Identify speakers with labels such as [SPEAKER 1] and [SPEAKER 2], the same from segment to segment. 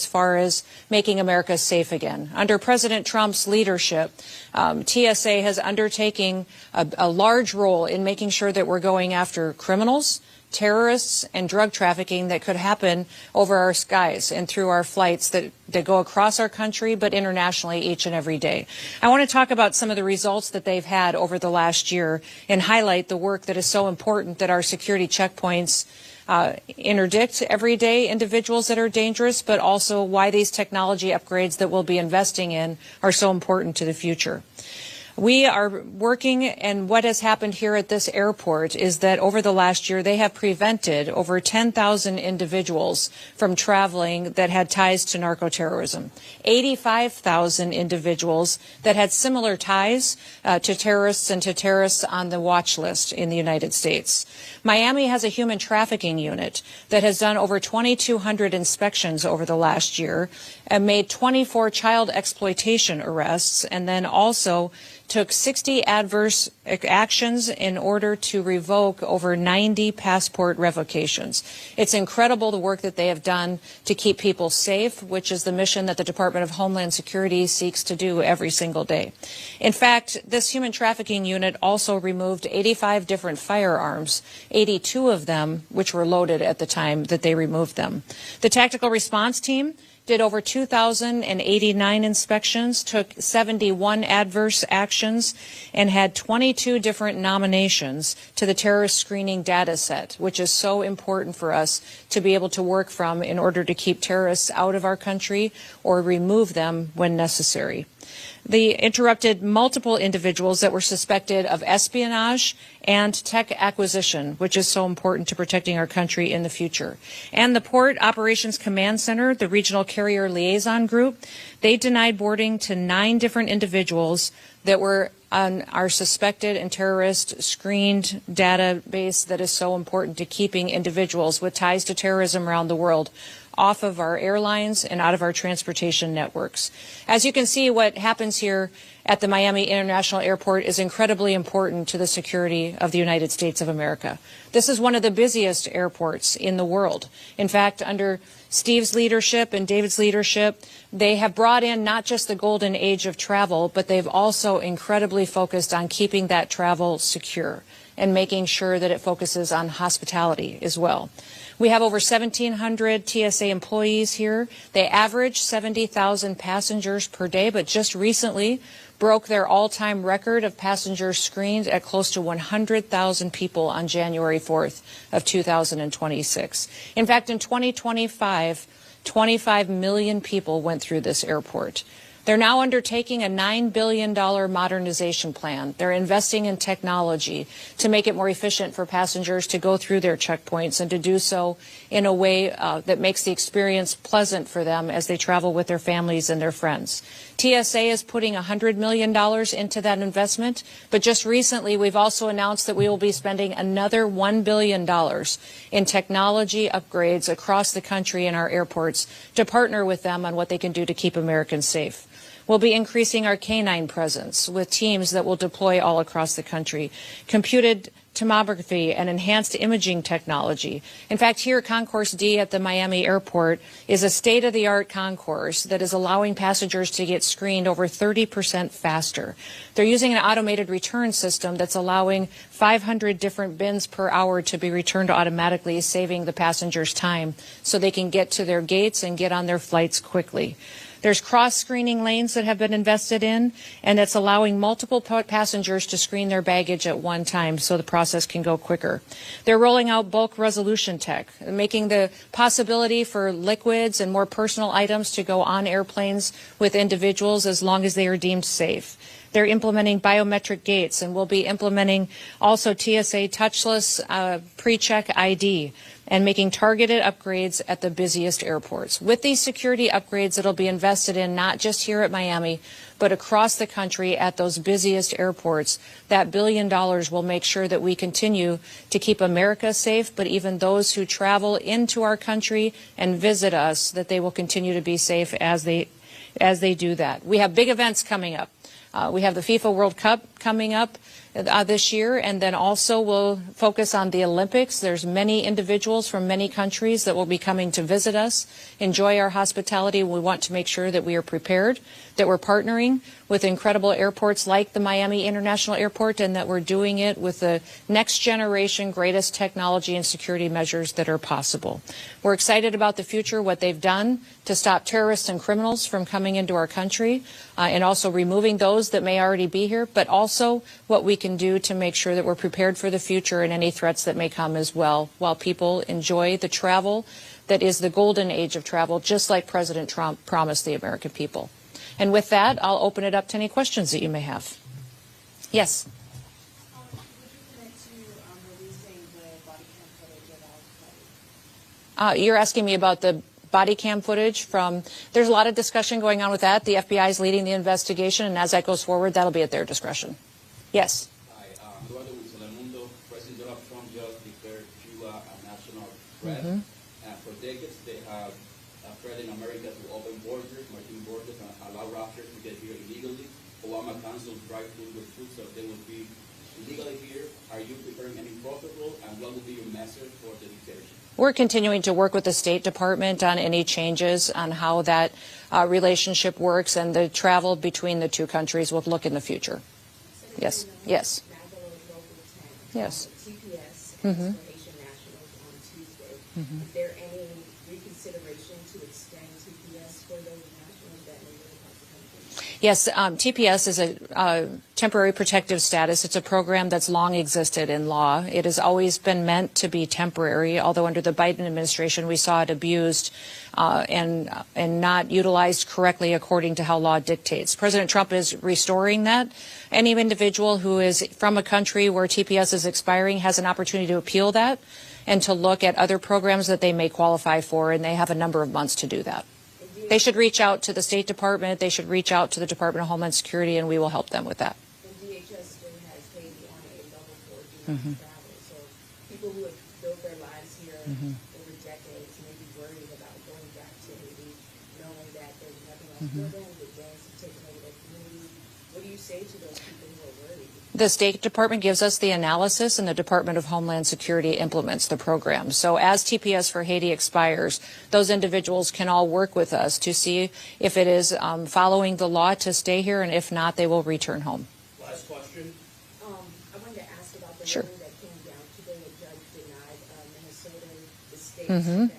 [SPEAKER 1] as far as making America safe again. Under President Trump's leadership, TSA has undertaken a large role in making sure that we're going after criminals, terrorists, and drug trafficking that could happen over our skies and through our flights that go across our country, but internationally each and every day. I want to talk about some of the results that they've had over the last year and highlight the work that is so important that our security checkpoints interdict everyday individuals that are dangerous, but also why these technology upgrades that we'll be investing in are so important to the future. We are working, and what has happened here at this airport is that over the last year, they have prevented over 10,000 individuals from traveling that had ties to narcoterrorism. 85,000 individuals that had similar ties to terrorists and to terrorists on the watch list in the United States. Miami has a human trafficking unit that has done over 2,200 inspections over the last year and made 24 child exploitation arrests, and then also took 60 adverse actions in order to revoke over 90 passport revocations. It's incredible the work that they have done to keep people safe, which is the mission that the Department of Homeland Security seeks to do every single day. In fact, this human trafficking unit also removed 85 different firearms, 82 of them which were loaded at the time that they removed them. The tactical response team did over 2,089 inspections, took 71 adverse actions, and had 22 different nominations to the terrorist screening data set, which is so important for us to be able to work from in order to keep terrorists out of our country or remove them when necessary. They interrupted multiple individuals that were suspected of espionage and tech acquisition, which is so important to protecting our country in the future. And the Port Operations Command Center, the Regional Carrier Liaison Group, they denied boarding to 9 different individuals that were on our suspected and terrorist screened database that is so important to keeping individuals with ties to terrorism around the world off of our airlines and out of our transportation networks. As you can see, what happens here at the Miami International Airport is incredibly important to the security of the United States of America. This is one of the busiest airports in the world. In fact, under Steve's leadership and David's leadership, they have brought in not just the golden age of travel, but they've also incredibly focused on keeping that travel secure and making sure that it focuses on hospitality as well. We have over 1,700 TSA employees here. They average 70,000 passengers per day, but just recently broke their all-time record of passengers screened at close to 100,000 people on January 4th of 2026. In fact, in 2025, 25 million people went through this airport. They're now undertaking a $9 billion modernization plan. They're investing in technology to make it more efficient for passengers to go through their checkpoints and to do so in a way that makes the experience pleasant for them as they travel with their families and their friends. TSA is putting $100 million into that investment, but just recently we've also announced that we will be spending another $1 billion in technology upgrades across the country in our airports to partner with them on what they can do to keep Americans safe. We'll be increasing our canine presence with teams that will deploy all across the country, computed tomography and enhanced imaging technology. In fact, here Concourse D at the Miami airport is a state-of-the-art concourse that is allowing passengers to get screened over 30% faster. They're using an automated return system that's allowing 500 different bins per hour to be returned automatically, saving the passengers time so they can get to their gates and get on their flights quickly. There's cross-screening lanes that have been invested in, and it's allowing multiple passengers to screen their baggage at one time so the process can go quicker. They're rolling out bulk resolution tech, making the possibility for liquids and more personal items to go on airplanes with individuals as long as they are deemed safe. They're implementing biometric gates, and we'll be implementing also TSA touchless pre-check ID and making targeted upgrades at the busiest airports. With these security upgrades, it'll be invested in not just here at Miami, but across the country at those busiest airports. That $1 billion will make sure that we continue to keep America safe, but even those who travel into our country and visit us, that they will continue to be safe as they do that. We have big events coming up. We have the FIFA World Cup coming up. this year, and then also we'll focus on the Olympics. There's many individuals from many countries that will be coming to visit us, enjoy our hospitality. We want to make sure that we are prepared, that we're partnering with incredible airports like the Miami International Airport, and that we're doing it with the next generation, greatest technology and security measures that are possible. We're excited about the future, what they've done to stop terrorists and criminals from coming into our country, and also removing those that may already be here, but also what we can do to make sure that we're prepared for the future and any threats that may come as well, while people enjoy the travel that is the golden age of travel, just like President Trump promised the American people. And with that, I'll open it up to any questions that you may have. Yes? You're asking me about the body cam footage from, there's a lot of discussion going on with that. The FBI is leading the investigation, and as that goes forward, that'll be at their discretion. Yes?
[SPEAKER 2] Hi, President Donald Trump just declared Cuba a national threat. And for decades, they have threatened America to open borders, maritime borders, and allow raptors to get here illegally. Obama canceled drive-through with food, so they will be illegally here. Are you preparing any protocol, and what will be your message for the dictatorship?
[SPEAKER 1] We're continuing to work with the State Department on any changes on how that relationship works, and the travel between the two countries will look in the future. Yes. Yes. Yes.
[SPEAKER 3] TPS for Haitian nationals on Tuesday. Is there any reconsideration to extend TPS for those nationals that may live across the country?
[SPEAKER 1] Yes, TPS is a temporary protective status. It's a program that's long existed in law. It has always been meant to be temporary, although under the Biden administration we saw it abused and not utilized correctly according to how law dictates. President Trump is restoring that. Any individual who is from a country where TPS is expiring has an opportunity to appeal that and to look at other programs that they may qualify for, and they have a number of months to do that. They should reach out to the State Department. They should reach out to the Department of Homeland Security, and we will help them with that.
[SPEAKER 3] And DHS still has Haiti on a level 4 travel. So people who have built their lives here over decades may be worried about going back to Haiti, knowing that there's nothing else for them, the gangs have taken over their community. What do you say to those people who are worried?
[SPEAKER 1] The State Department gives us the analysis, and the Department of Homeland Security implements the program. So as TPS for Haiti expires, those individuals can all work with us to see if it is following the law to stay here, and if not, they will return home.
[SPEAKER 2] Last question.
[SPEAKER 3] I wanted to ask about the
[SPEAKER 1] Sure.
[SPEAKER 3] ruling that came down today. A judge denied Minnesota the state's defense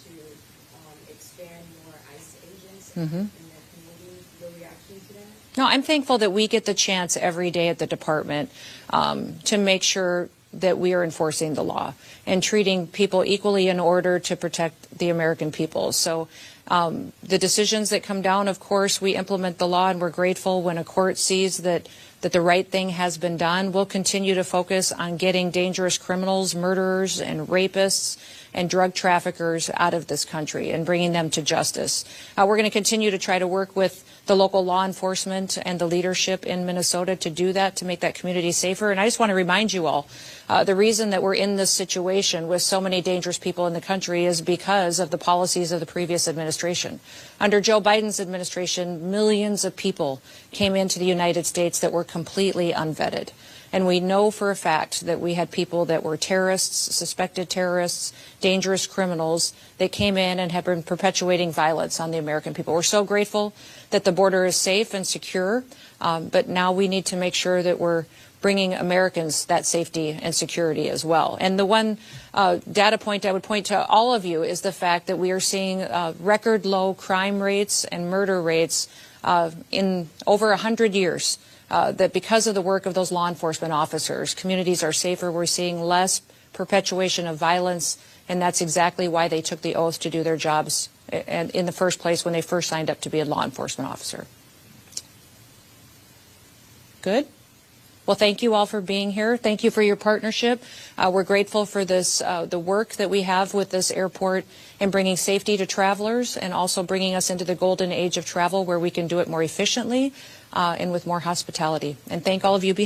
[SPEAKER 3] to expand more ICE agents in their community. Your reaction to that?
[SPEAKER 1] No, I'm thankful that we get the chance every day at the department to make sure that we are enforcing the law and treating people equally in order to protect the American people. So the decisions that come down, of course, we implement the law, and we're grateful when a court sees that the right thing has been done. We'll continue to focus on getting dangerous criminals, murderers, and rapists and drug traffickers out of this country and bringing them to justice. We're going to continue to try to work with the local law enforcement and the leadership in Minnesota to do that, to make that community safer. And I just want to remind you all, the reason that we're in this situation with so many dangerous people in the country is because of the policies of the previous administration. Under Joe Biden's administration, millions of people came into the United States that were completely unvetted. And we know for a fact that we had people that were terrorists, suspected terrorists, dangerous criminals that came in and have been perpetuating violence on the American people. We're so grateful that the border is safe and secure, but now we need to make sure that we're bringing Americans that safety and security as well. And the one data point I would point to all of you is the fact that we are seeing record low crime rates and murder rates in over 100 years. That because of the work of those law enforcement officers, communities are safer. We're seeing less perpetuation of violence, and that's exactly why they took the oath to do their jobs in the first place when they first signed up to be a law enforcement officer. Good? Well, thank you all for being here. Thank you for your partnership. We're grateful for this, the work that we have with this airport in bringing safety to travelers and also bringing us into the golden age of travel where we can do it more efficiently and with more hospitality. And thank all of you behind.